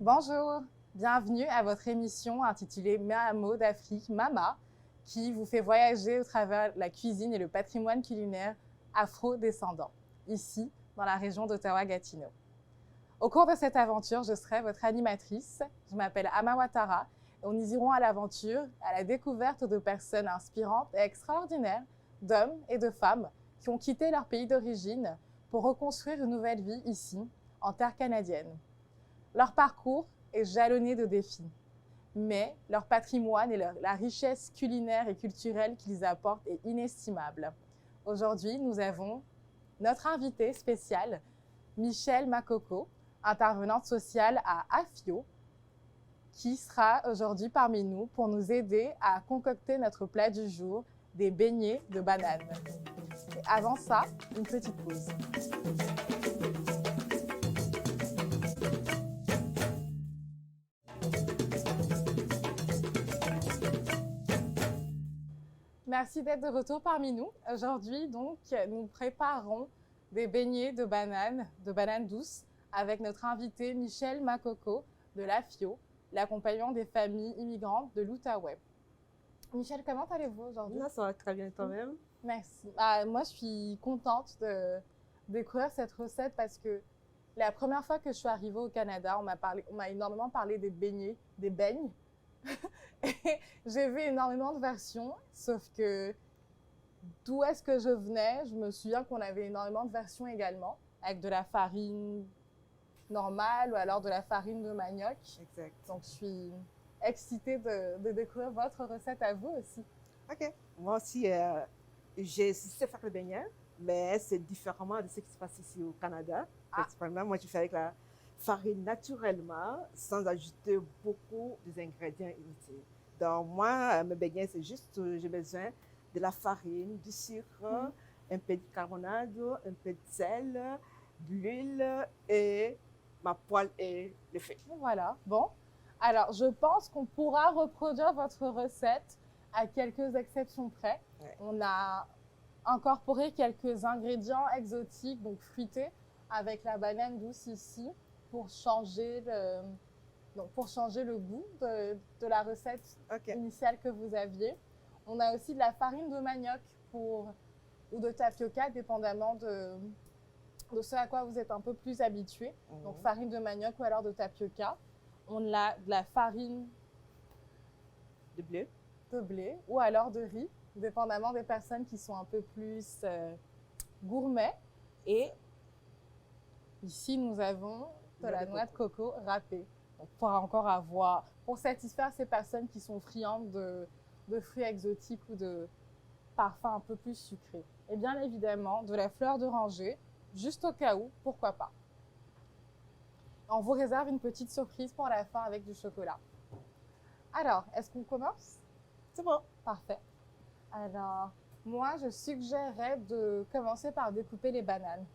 Bonjour, bienvenue à votre émission intitulée Mahamo d'Afrique, Mama, qui vous fait voyager au travers la cuisine et le patrimoine culinaire afro-descendant, ici, dans la région d'Ottawa-Gatineau. Au cours de cette aventure, je serai votre animatrice. Je m'appelle Ama Ouattara et nous irons à l'aventure, à la découverte de personnes inspirantes et extraordinaires, d'hommes et de femmes qui ont quitté leur pays d'origine pour reconstruire une nouvelle vie ici, en terre canadienne. Leur parcours est jalonné de défis, mais leur patrimoine et la richesse culinaire et culturelle qu'ils apportent est inestimable. Aujourd'hui, nous avons notre invitée spéciale, Michelle Makoko, intervenante sociale à AFIO, qui sera aujourd'hui parmi nous pour nous aider à concocter notre plat du jour, des beignets de banane. Et avant ça, une petite pause. Merci d'être de retour parmi nous. Aujourd'hui, donc, nous préparons des beignets de banane douce, avec notre invité Michelle Makoko de l'AFIO, l'accompagnement des familles immigrantes de l'Outaouais. Michelle, comment allez-vous aujourd'hui? Ça va très bien toi-même. Merci. Moi, je suis contente de découvrir cette recette parce que la première fois que je suis arrivée au Canada, on m'a énormément parlé des beignets, des beignes. Et j'ai vu énormément de versions, sauf que d'où est-ce que je venais, je me souviens qu'on avait énormément de versions également, avec de la farine normale ou alors de la farine de manioc. Exact. Donc, je suis excitée de découvrir votre recette à vous aussi. OK. Moi aussi, je sais faire le beignet, mais c'est différemment de ce qui se passe ici au Canada. Principalement, moi, je fais avec la farine naturellement, sans ajouter beaucoup d'ingrédients inutiles. Donc, moi, mes beignets, c'est juste, j'ai besoin de la farine, du sucre, un peu de carbonade, un peu de sel, de l'huile et ma poêle et le feu. Voilà, bon. Alors, je pense qu'on pourra reproduire votre recette à quelques exceptions près. Ouais. On a incorporé quelques ingrédients exotiques, donc fruités, avec la banane douce ici, pour changer le goût de la recette initiale que vous aviez. On a aussi de la farine de manioc ou de tapioca, dépendamment de ce à quoi vous êtes un peu plus habitué. Donc farine de manioc ou alors de tapioca. On a de la farine de blé ou alors de riz, dépendamment des personnes qui sont un peu plus gourmets. Et ici, nous avons de la noix de coco râpée. Donc, pour satisfaire ces personnes qui sont friandes de fruits exotiques ou de parfums un peu plus sucrés. Et bien évidemment, de la fleur d'oranger, juste au cas où, pourquoi pas. On vous réserve une petite surprise pour la fin avec du chocolat. Alors, est-ce qu'on commence? C'est bon. Parfait. Alors, moi, je suggérerais de commencer par découper les bananes.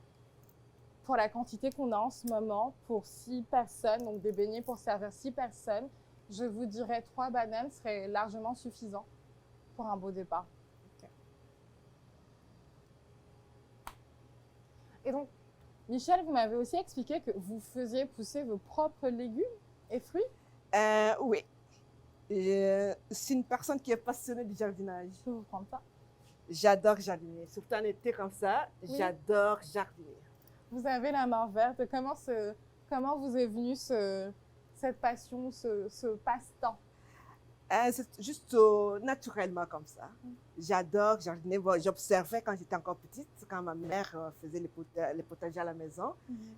Pour la quantité qu'on a en ce moment, pour 6 personnes, donc des beignets pour servir 6 personnes, je vous dirais 3 bananes serait largement suffisant pour un beau départ. Okay. Et donc, Michelle, vous m'avez aussi expliqué que vous faisiez pousser vos propres légumes et fruits? Oui. C'est une personne qui est passionnée du jardinage. Je peux vous prendre ça? J'adore jardiner. Surtout en été comme ça, oui. J'adore jardiner. Vous avez la main verte. Comment vous est venue cette passion, ce passe-temps? C'est juste naturellement comme ça. J'adore jardiner. Bon, j'observais quand j'étais encore petite, quand ma mère faisait les potagers à la maison.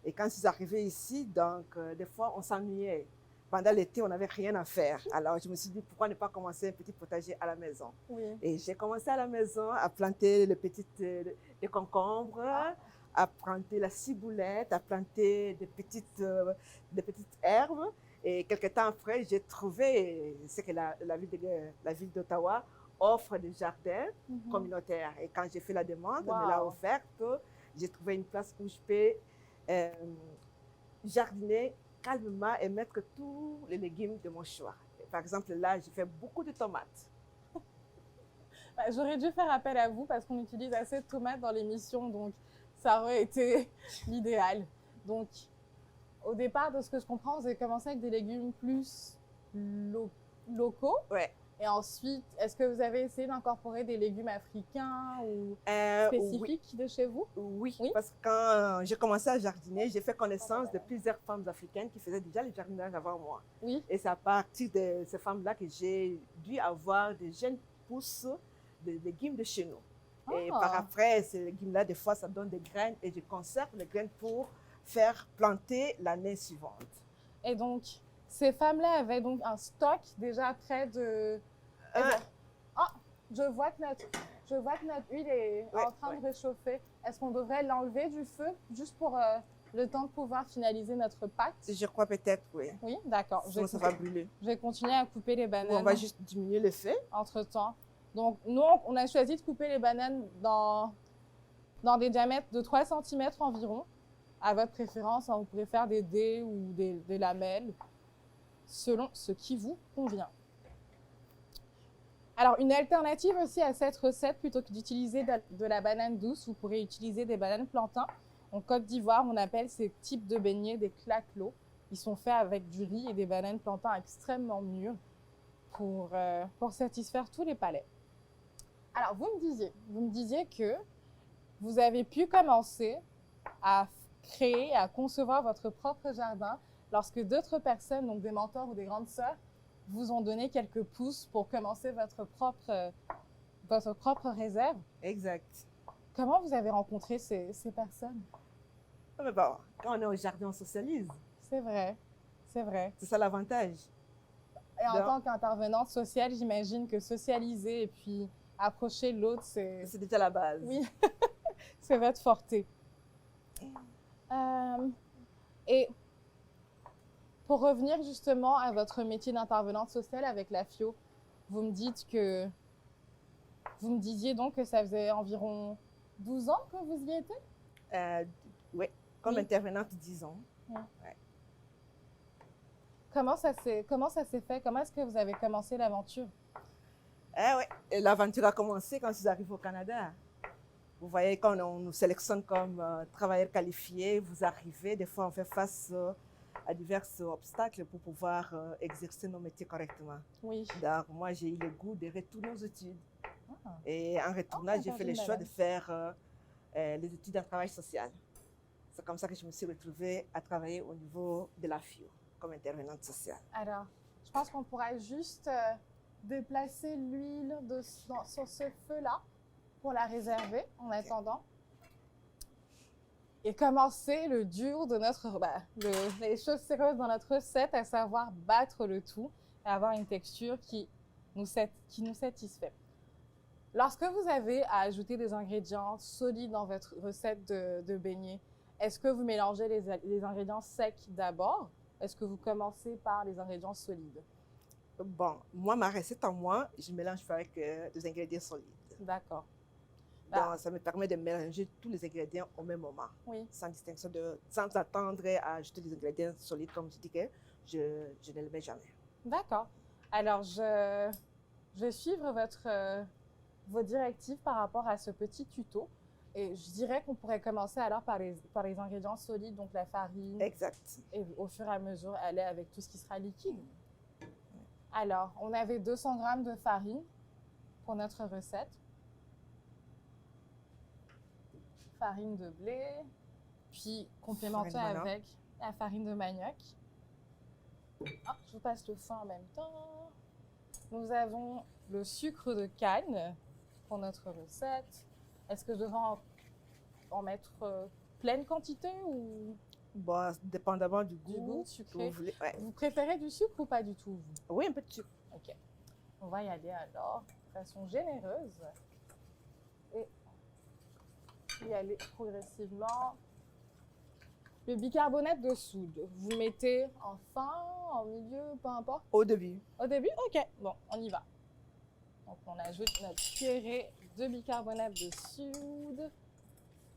Et quand je suis arrivée ici, donc des fois on s'ennuyait. Pendant l'été, on n'avait rien à faire. Alors je me suis dit, pourquoi ne pas commencer un petit potager à la maison? Oui. Et j'ai commencé à la maison à planter les concombres, à planter la ciboulette, à planter des petites herbes. Et quelques temps après, j'ai trouvé ce que la ville d'Ottawa offre des jardins communautaires. Et quand j'ai fait la demande, on me l'a offerte, j'ai trouvé une place où je peux jardiner calmement et mettre tous les légumes de mon choix. Par exemple, là, j'ai fait beaucoup de tomates. J'aurais dû faire appel à vous parce qu'on utilise assez de tomates dans l'émission, donc ça aurait été l'idéal. Donc, au départ, de ce que je comprends, vous avez commencé avec des légumes plus locaux. Ouais. Et ensuite, est-ce que vous avez essayé d'incorporer des légumes africains ou Oui. spécifiques de chez vous? Oui, Oui. parce que quand j'ai commencé à jardiner, j'ai fait connaissance de plusieurs femmes africaines qui faisaient déjà le jardinage avant moi. Oui. Et c'est à partir de ces femmes-là que j'ai dû avoir des jeunes pousses de légumes de chez nous. Et par après, ces légumes-là, des fois, ça donne des graines et je conserve les graines pour faire planter l'année suivante. Et donc, ces femmes-là avaient donc un stock déjà près de... Je vois que notre huile est en train de réchauffer. Est-ce qu'on devrait l'enlever du feu juste pour le temps de pouvoir finaliser notre pâte? Je crois peut-être, oui. Oui, d'accord. Sinon, ça va brûler. Je vais continuer à couper les bananes. On va juste diminuer le feu. Entre-temps. Donc, nous, on a choisi de couper les bananes dans des diamètres de 3 cm environ. À votre préférence, vous pourrez faire des dés ou des lamelles, selon ce qui vous convient. Alors, une alternative aussi à cette recette, plutôt que d'utiliser de la banane douce, vous pourrez utiliser des bananes plantains. En Côte d'Ivoire, on appelle ces types de beignets des claquelots. Ils sont faits avec du riz et des bananes plantains extrêmement mûres pour satisfaire tous les palais. Alors, vous me disiez que vous avez pu commencer à créer, à concevoir votre propre jardin lorsque d'autres personnes, donc des mentors ou des grandes sœurs, vous ont donné quelques pouces pour commencer votre propre réserve. Exact. Comment vous avez rencontré ces personnes? Mais bon, quand on est au jardin, on socialise. C'est vrai, c'est vrai. C'est ça l'avantage. Et en tant qu'intervenante sociale, j'imagine que socialiser et puis approcher l'autre, c'est déjà la base. Oui, c'est votre forté. Et pour revenir justement à votre métier d'intervenante sociale avec la FIO, vous me disiez donc que ça faisait environ 12 ans que vous y étiez? Oui, comme intervenante 10 ans. Oui. Ouais. Comment ça s'est fait? Comment est-ce que vous avez commencé l'aventure? Oui, l'aventure a commencé quand je suis arrivée au Canada. Vous voyez, quand on nous sélectionne comme travailleurs qualifiés, vous arrivez, des fois on fait face à divers obstacles pour pouvoir exercer nos métiers correctement. Oui. Donc, moi, j'ai eu le goût de retourner aux études. Et en retournant, j'ai fait le choix de faire les études en travail social. C'est comme ça que je me suis retrouvée à travailler au niveau de la FIO, comme intervenante sociale. Alors, je pense qu'on pourra juste déplacer l'huile sur ce feu-là pour la réserver en attendant. Et commencer le dur de les choses sérieuses dans notre recette, à savoir battre le tout et avoir une texture qui nous satisfait. Lorsque vous avez à ajouter des ingrédients solides dans votre recette de beignets, est-ce que vous mélangez les ingrédients secs d'abord? Est-ce que vous commencez par les ingrédients solides? Bon, moi, ma recette en moi, je mélange avec des ingrédients solides. D'accord. Donc, ça me permet de mélanger tous les ingrédients au même moment, sans distinction, sans attendre à ajouter des ingrédients solides, comme je dis que je ne le mets jamais. D'accord. Alors, je vais suivre vos directives par rapport à ce petit tuto. Et je dirais qu'on pourrait commencer alors par les ingrédients solides, donc la farine. Exact. Et au fur et à mesure, aller avec tout ce qui sera liquide. Alors, on avait 200 g de farine pour notre recette. Farine de blé, puis complémenter avec la farine de manioc. Je vous passe le fond en même temps. Nous avons le sucre de canne pour notre recette. Est-ce que je devrais en mettre pleine quantité ou... Bon, dépendamment du goût sucré. Vous voulez. Ouais. Vous préférez du sucre ou pas du tout, vous? Oui, un peu de sucre. Ok. On va y aller alors de façon généreuse. Et y aller progressivement. Le bicarbonate de soude, vous mettez en fin, en milieu, peu importe? Au début. Au début? Ok, bon, on y va. Donc, on ajoute notre cuillerée de bicarbonate de soude.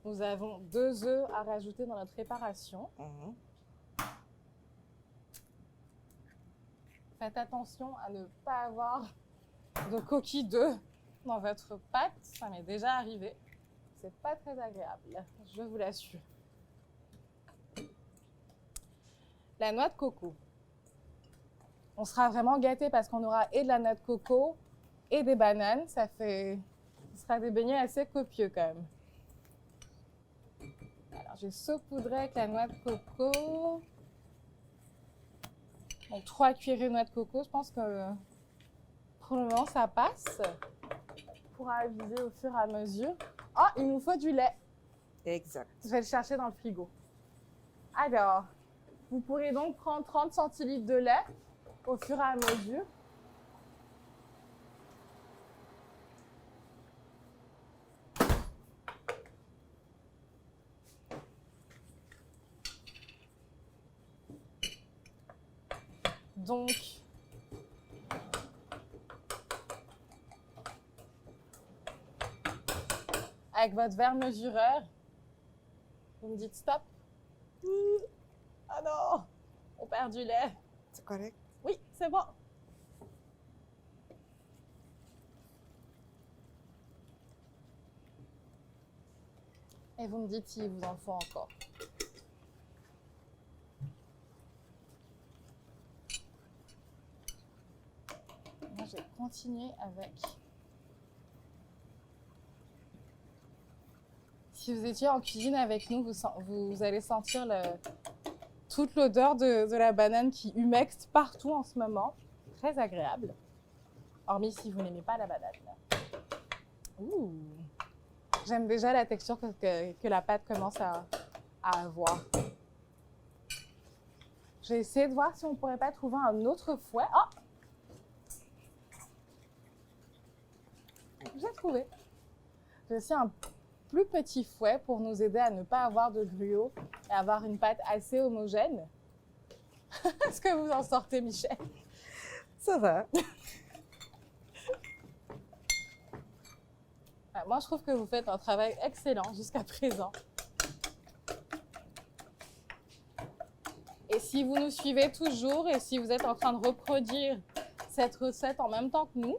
Nous avons 2 œufs à rajouter dans notre préparation. Faites attention à ne pas avoir de coquilles d'œufs dans votre pâte. Ça m'est déjà arrivé. C'est pas très agréable, je vous l'assure. la noix de coco. On sera vraiment gâtés parce qu'on aura et de la noix de coco et des bananes. Ce sera des beignets assez copieux quand même. Alors, je vais saupoudrer avec la noix de coco. Donc, 3 cuillerées de noix de coco. Je pense que pour le moment, ça passe. On pourra aviser au fur et à mesure. Oh, il nous faut du lait. Exact. Je vais le chercher dans le frigo. Alors, vous pourrez donc prendre 30 centilitres de lait au fur et à mesure. Donc, avec votre verre mesureur, vous me dites stop. Ah non, on perd du lait. C'est correct? Oui, c'est bon. Et vous me dites s'il vous en faut encore. Moi, je vais continuer avec. Si vous étiez en cuisine avec nous, vous allez sentir toute l'odeur de la banane qui humecte partout en ce moment. Très agréable. Hormis si vous n'aimez pas la banane. Ouh. J'aime déjà la texture que la pâte commence à avoir. Je vais essayer de voir si on ne pourrait pas trouver un autre fouet. Oh! J'ai trouvé. J'ai aussi un plus petit fouet pour nous aider à ne pas avoir de gruau et avoir une pâte assez homogène. Est-ce que vous en sortez, Michel? Ça va. Moi, je trouve que vous faites un travail excellent jusqu'à présent. Et si vous nous suivez toujours et si vous êtes en train de reproduire cette recette en même temps que nous,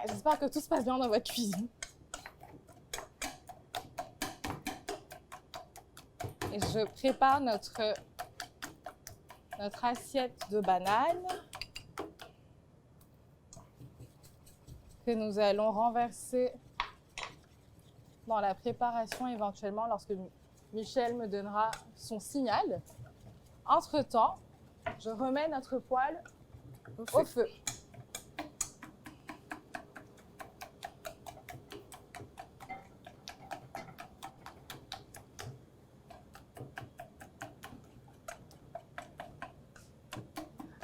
j'espère que tout se passe bien dans votre cuisine. Et je prépare notre assiette de bananes que nous allons renverser dans la préparation éventuellement lorsque Michel me donnera son signal. Entre-temps, je remets notre poêle au feu.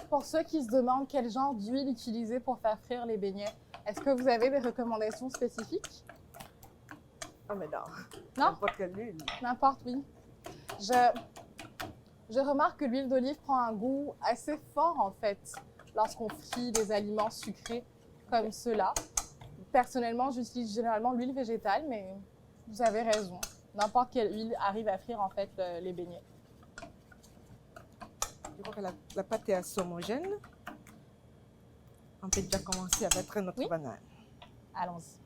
Pour ceux qui se demandent quel genre d'huile utiliser pour faire frire les beignets, est-ce que vous avez des recommandations spécifiques? Oh, mais non. Non? N'importe quelle huile. N'importe, oui. Je remarque que l'huile d'olive prend un goût assez fort, en fait, lorsqu'on frit des aliments sucrés comme ceux-là. Personnellement, j'utilise généralement l'huile végétale, mais vous avez raison. N'importe quelle huile arrive à frire, en fait, les beignets. Je crois que la pâte est assez homogène. On peut déjà commencer à mettre notre banane. Allons-y.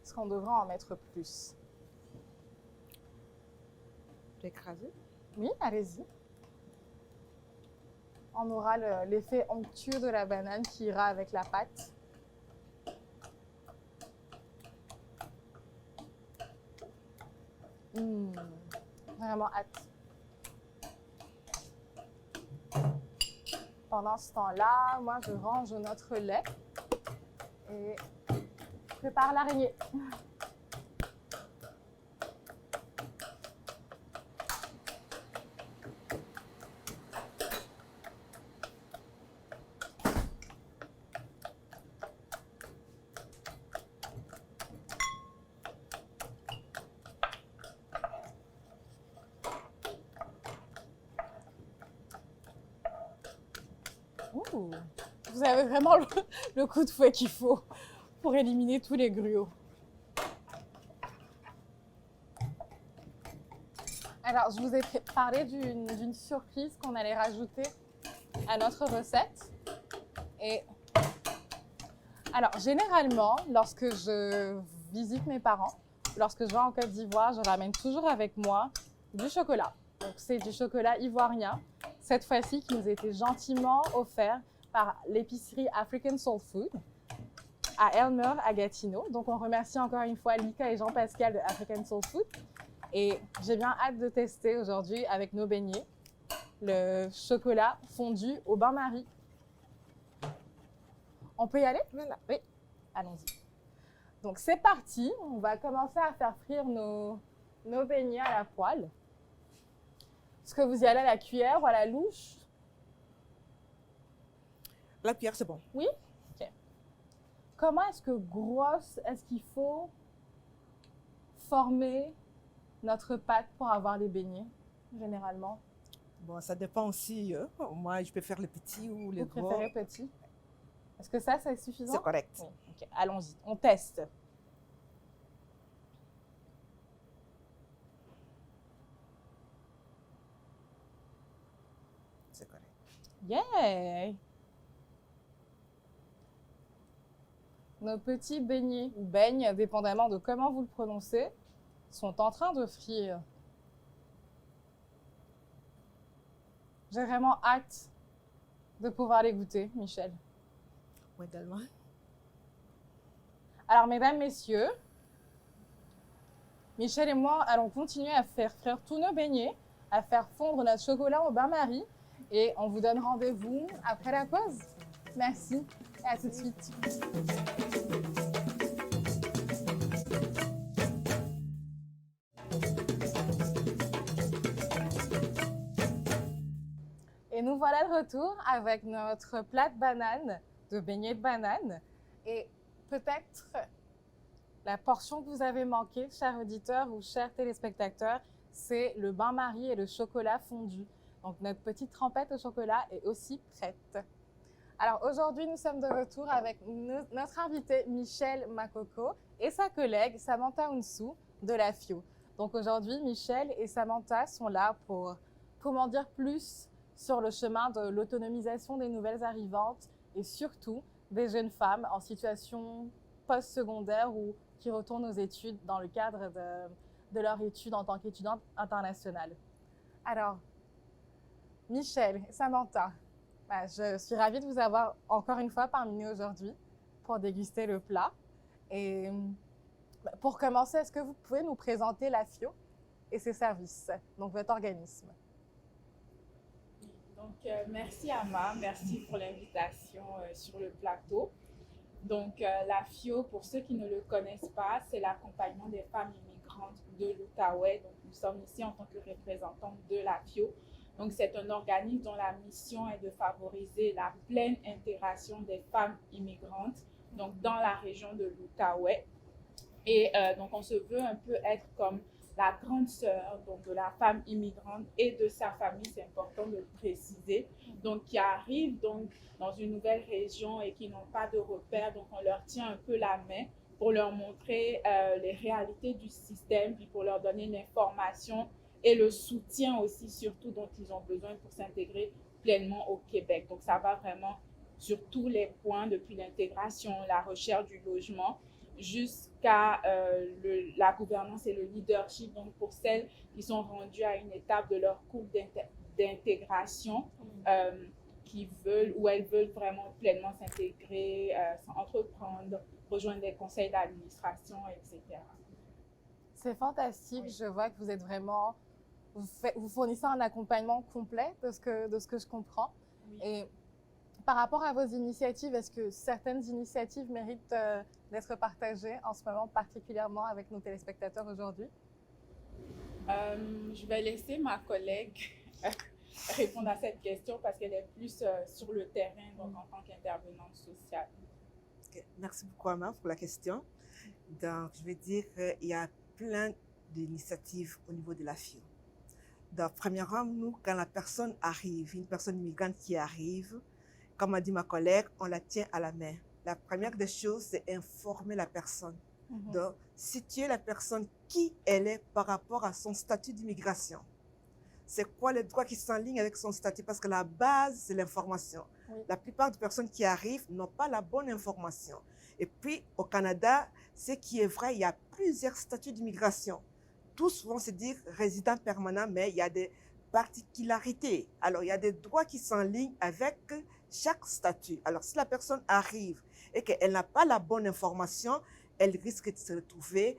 Est-ce qu'on devrait en mettre plus? Tu as écrasé? Oui, allez-y. On aura l'effet onctueux de la banane qui ira avec la pâte. Vraiment hâte. Pendant ce temps-là, moi, je range notre lait et prépare l'araignée. Ouh, vous avez vraiment le coup de fouet qu'il faut pour éliminer tous les gruaux. Alors, je vous ai parlé d'une surprise qu'on allait rajouter à notre recette. Et alors, généralement, lorsque je visite mes parents, lorsque je vais en Côte d'Ivoire, je ramène toujours avec moi du chocolat. Donc, c'est du chocolat ivoirien, cette fois-ci qui nous a été gentiment offert par l'épicerie African Soul Food à Elmer, à Gatineau. Donc, on remercie encore une fois Lika et Jean-Pascal de African Soul Food. Et j'ai bien hâte de tester aujourd'hui avec nos beignets le chocolat fondu au bain-marie. On peut y aller? Voilà. Oui, allons-y. Donc, c'est parti. On va commencer à faire frire nos beignets à la poêle. Est-ce que vous y allez à la cuillère ou à la louche? La cuillère, c'est bon. Oui? OK. Comment est-ce que grosse est-ce qu'il faut former notre pâte pour avoir des beignets, généralement? Bon, ça dépend aussi. Moi, je peux faire les petits ou les Vous gros. préférez petit? Est-ce que ça, c'est suffisant? C'est correct. Oui. OK, allons-y. On teste. C'est correct. Yeah! Nos petits beignets, ou beignes, dépendamment de comment vous le prononcez, sont en train de frire. J'ai vraiment hâte de pouvoir les goûter, Michel. Moi également. Alors, mesdames, messieurs, Michel et moi allons continuer à faire frire tous nos beignets, à faire fondre notre chocolat au bain-marie, et on vous donne rendez-vous après la pause. Merci et à tout de suite. Et nous voilà de retour avec notre plat de banane, de beignets de banane. Et peut-être la portion que vous avez manquée, chers auditeurs ou chers téléspectateurs, c'est le bain-marie et le chocolat fondu. Donc notre petite trempette au chocolat est aussi prête. Alors aujourd'hui, nous sommes de retour avec notre invité Michel Makoko et sa collègue Samantha Unsou de la FIO. Donc aujourd'hui, Michel et Samantha sont là pour m'en dire plus sur le chemin de l'autonomisation des nouvelles arrivantes et surtout des jeunes femmes en situation post-secondaire ou qui retournent aux études dans le cadre de leur étude en tant qu'étudiante internationale. Alors, Michel, Samantha, je suis ravie de vous avoir encore une fois parmi nous aujourd'hui pour déguster le plat. Et pour commencer, est-ce que vous pouvez nous présenter la FIO et ses services, donc votre organisme? Donc, merci Ama, merci pour l'invitation sur le plateau. Donc, la FIO, pour ceux qui ne le connaissent pas, c'est l'accompagnement des femmes immigrantes de l'Outaouais. Donc, nous sommes ici en tant que représentants de la FIO. Donc, c'est un organisme dont la mission est de favoriser la pleine intégration des femmes immigrantes donc, dans la région de l'Outaouais. Et donc, on se veut un peu être comme la grande sœur donc, de la femme immigrante et de sa famille, c'est important de le préciser, donc qui arrivent donc, dans une nouvelle région et qui n'ont pas de repères. Donc, on leur tient un peu la main pour leur montrer les réalités du système, puis pour leur donner l'information et le soutien aussi, surtout, dont ils ont besoin pour s'intégrer pleinement au Québec. Donc, ça va vraiment sur tous les points, depuis l'intégration, la recherche du logement, jusqu'à la gouvernance et le leadership, donc pour celles qui sont rendues à une étape de leur courbe d'intégration, qui veulent ou elles veulent vraiment pleinement s'intégrer, entreprendre, rejoindre des conseils d'administration, etc. C'est fantastique, je vois que vous êtes vraiment, vous fournissez un accompagnement complet de ce que je comprends. Oui. Et par rapport à vos initiatives, est-ce que certaines initiatives méritent d'être partagées en ce moment, particulièrement avec nos téléspectateurs aujourd'hui? Je vais laisser ma collègue répondre à cette question parce qu'elle est plus sur le terrain, donc en tant qu'intervenante sociale. Okay. Merci beaucoup, Ama, pour la question. Donc, je vais dire qu'il y a plein d'initiatives au niveau de la FIO. Donc, premièrement, nous, quand la personne arrive, une personne immigrante qui arrive, comme a dit ma collègue, on la tient à la main. La première des choses, c'est informer la personne. Donc, situer la personne qui elle est par rapport à son statut d'immigration. C'est quoi les droits qui sont en ligne avec son statut? Parce que la base, c'est l'information. Oui. La plupart des personnes qui arrivent n'ont pas la bonne information. Et puis, au Canada, ce qui est vrai, il y a plusieurs statuts d'immigration. Tous vont se dire résidents permanents, mais il y a des particularités. Alors, il y a des droits qui sont en ligne avec chaque statut. Alors, si la personne arrive et qu'elle n'a pas la bonne information, elle risque de se retrouver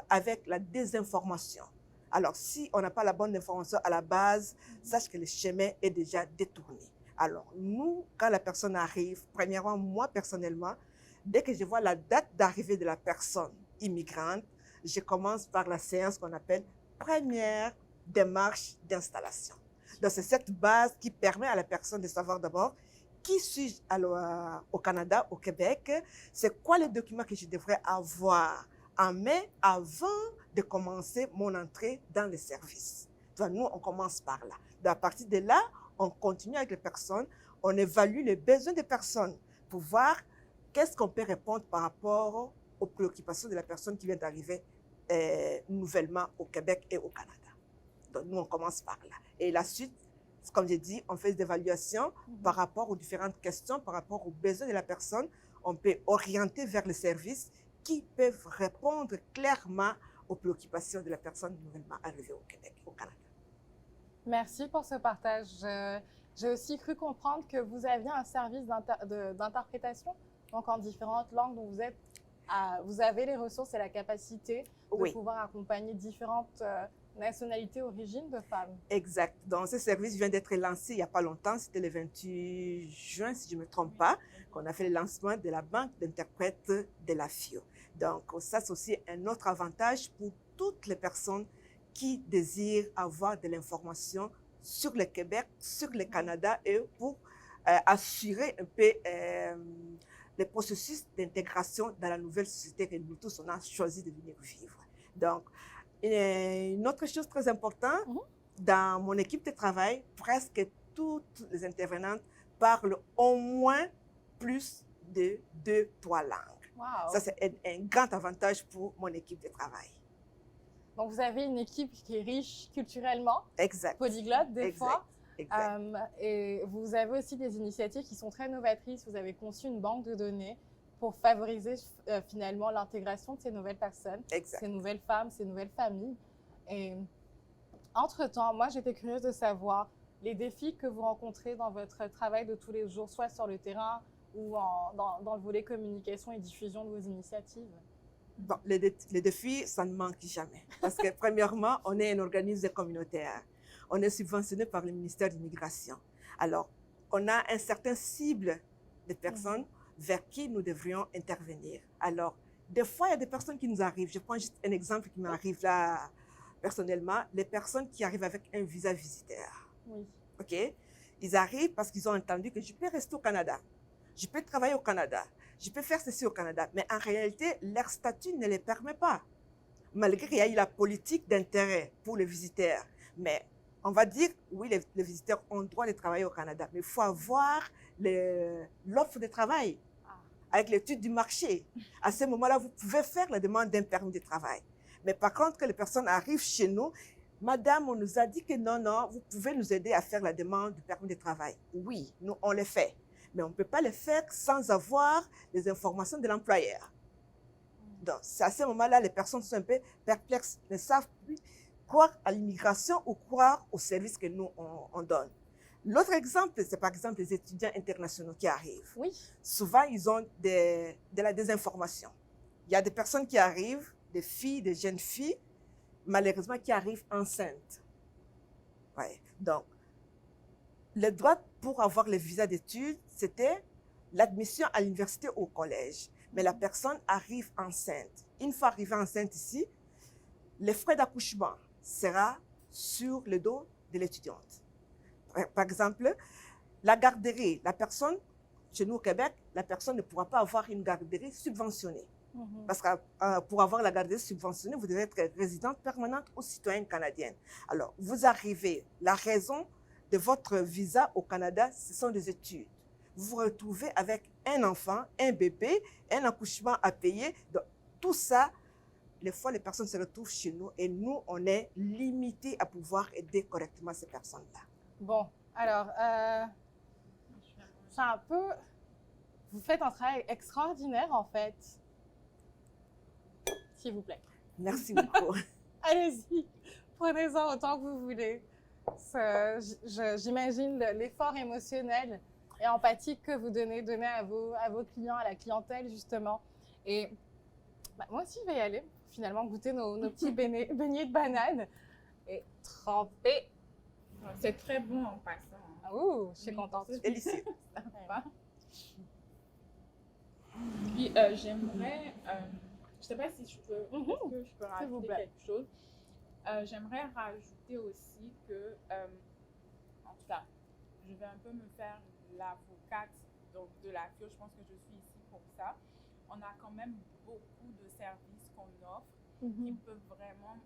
avec la désinformation. Alors, si on n'a pas la bonne information à la base, sache que le chemin est déjà détourné. Alors, nous, quand la personne arrive, premièrement, moi personnellement, dès que je vois la date d'arrivée de la personne immigrante, je commence par la séance qu'on appelle première démarche d'installation. Donc, c'est cette base qui permet à la personne de savoir d'abord qui suis-je au Canada, au Québec, c'est quoi les documents que je devrais avoir en main avant de commencer mon entrée dans les services. Donc, nous, on commence par là. Donc, à partir de là, on continue avec les personnes, on évalue les besoins des personnes pour voir qu'est-ce qu'on peut répondre par rapport aux préoccupations de la personne qui vient d'arriver nouvellement au Québec et au Canada. Donc, nous, on commence par là. Et la suite, comme j'ai dit, on fait des évaluations par rapport aux différentes questions, par rapport aux besoins de la personne. On peut orienter vers les services qui peuvent répondre clairement aux préoccupations de la personne nouvellement arrivée au Québec, au Canada. Merci pour ce partage. J'ai aussi cru comprendre que vous aviez un service d'interprétation, donc en différentes langues dont vous avez les ressources et la capacité de pouvoir accompagner différentes nationalités, origines de femmes. Exact. Donc, ce service vient d'être lancé il n'y a pas longtemps, c'était le 28 juin, si je ne me trompe pas, qu'on a fait le lancement de la banque d'interprètes de la FIO. Donc, ça, c'est aussi un autre avantage pour toutes les personnes qui désirent avoir de l'information sur le Québec, sur le Canada et pour assurer un peu le processus d'intégration dans la nouvelle société que nous tous, on a choisi de venir vivre. Donc, une autre chose très importante, dans mon équipe de travail, presque toutes les intervenantes parlent au moins plus de 2-3 langues. Wow. Ça, c'est un grand avantage pour mon équipe de travail. Donc, vous avez une équipe qui est riche culturellement, polyglotte des fois. Exact. Et vous avez aussi des initiatives qui sont très novatrices. Vous avez conçu une banque de données pour favoriser finalement l'intégration de ces nouvelles personnes, ces nouvelles femmes, ces nouvelles familles. Et entre-temps, moi, j'étais curieuse de savoir les défis que vous rencontrez dans votre travail de tous les jours, soit sur le terrain ou dans le volet communication et diffusion de vos initiatives. Bon, les défis, ça ne manque jamais. Parce que premièrement, on est un organisme communautaire. On est subventionné par le ministère de l'Immigration. Alors, on a un certain cible de personnes vers qui nous devrions intervenir. Alors, des fois, il y a des personnes qui nous arrivent. Je prends juste un exemple qui m'arrive là, personnellement. Les personnes qui arrivent avec un visa visiteur. OK? Ils arrivent parce qu'ils ont entendu que je peux rester au Canada. Je peux travailler au Canada. Je peux faire ceci au Canada. Mais en réalité, leur statut ne les permet pas. Malgré qu'il y a eu la politique d'intérêt pour les visiteurs. Mais on va dire, oui, les visiteurs ont le droit de travailler au Canada. Mais il faut avoir l'offre de travail avec l'étude du marché. À ce moment-là, vous pouvez faire la demande d'un permis de travail. Mais par contre, quand les personnes arrivent chez nous, madame, on nous a dit que non, vous pouvez nous aider à faire la demande du permis de travail. Oui, nous, on le fait. Mais on ne peut pas le faire sans avoir les informations de l'employeur. Donc, c'est à ce moment-là, les personnes sont un peu perplexes, ne savent plus croire à l'immigration ou croire aux services que nous, on donne. L'autre exemple, c'est par exemple les étudiants internationaux qui arrivent. Oui. Souvent, ils ont de la désinformation. Il y a des personnes qui arrivent, des filles, des jeunes filles, malheureusement, qui arrivent enceintes. Ouais. Donc, le droit pour avoir le visa d'études, c'était l'admission à l'université ou au collège. Mais la personne arrive enceinte. Une fois arrivée enceinte ici, les frais d'accouchement sera sur le dos de l'étudiante. Par exemple, la garderie, la personne, chez nous au Québec, la personne ne pourra pas avoir une garderie subventionnée. Parce que pour avoir la garderie subventionnée, vous devez être résidente permanente ou citoyenne canadienne. Alors, vous arrivez, la raison de votre visa au Canada, ce sont des études. Vous vous retrouvez avec un enfant, un bébé, un accouchement à payer. Donc, tout ça, les fois, les personnes se retrouvent chez nous et nous, on est limité à pouvoir aider correctement ces personnes-là. Bon, alors, c'est un peu Vous faites un travail extraordinaire, en fait. S'il vous plaît. Merci beaucoup. Allez-y, prenez-en autant que vous voulez. J'imagine l'effort émotionnel et empathique que vous donnez à vos clients, à la clientèle, justement. Et moi aussi, je vais y aller, finalement, goûter nos petits beignets de banane et tremper. C'est très bon en passant. Ah, ouh, je suis contente. Délicieux. Sympa. Puis j'aimerais, je ne sais pas si je peux, est-ce que je peux rajouter quelque chose. J'aimerais rajouter aussi que, en tout cas, je vais un peu me faire l'avocate donc de la FIO. Je pense que je suis ici pour ça. On a quand même beaucoup de services qu'on offre qui peuvent vraiment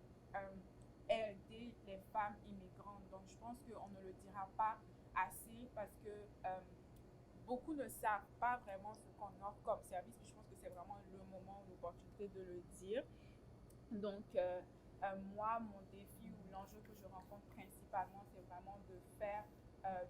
aider les femmes immigrantes. Donc, je pense qu'on ne le dira pas assez parce que beaucoup ne savent pas vraiment ce qu'on offre comme service. Je pense que c'est vraiment le moment ou l'opportunité de le dire. Donc, moi, mon défi ou l'enjeu que je rencontre principalement, c'est vraiment de faire,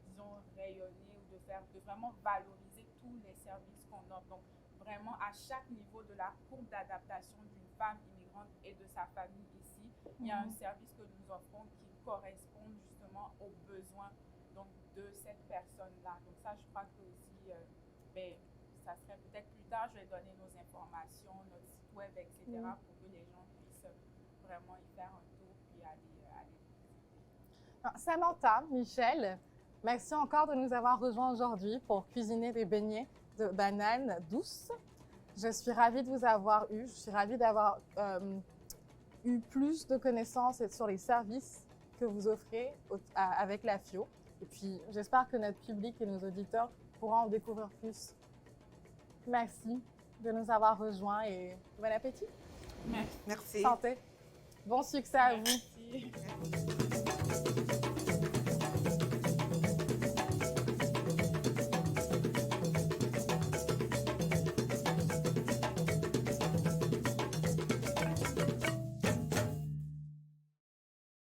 disons, rayonner ou de vraiment valoriser tous les services qu'on offre. Donc, vraiment, à chaque niveau de la courbe d'adaptation d'une femme immigrante et de sa famille ici, il y a un service que nous offrons qui correspond justement aux besoins donc, de cette personne-là. Donc, ça, je crois que aussi, ça serait peut-être plus tard, je vais donner nos informations, notre site web, etc., pour que les gens puissent vraiment y faire un tour puis aller. Samantha, Michel, merci encore de nous avoir rejoints aujourd'hui pour cuisiner des beignets de bananes douces. Je suis ravie de vous avoir eu. Je suis ravie d'avoir eu plus de connaissances sur les services que vous offrez avec la FIO. Et puis, j'espère que notre public et nos auditeurs pourront en découvrir plus. Merci de nous avoir rejoints et bon appétit. Merci. Merci. Santé. Bon succès à vous. Merci.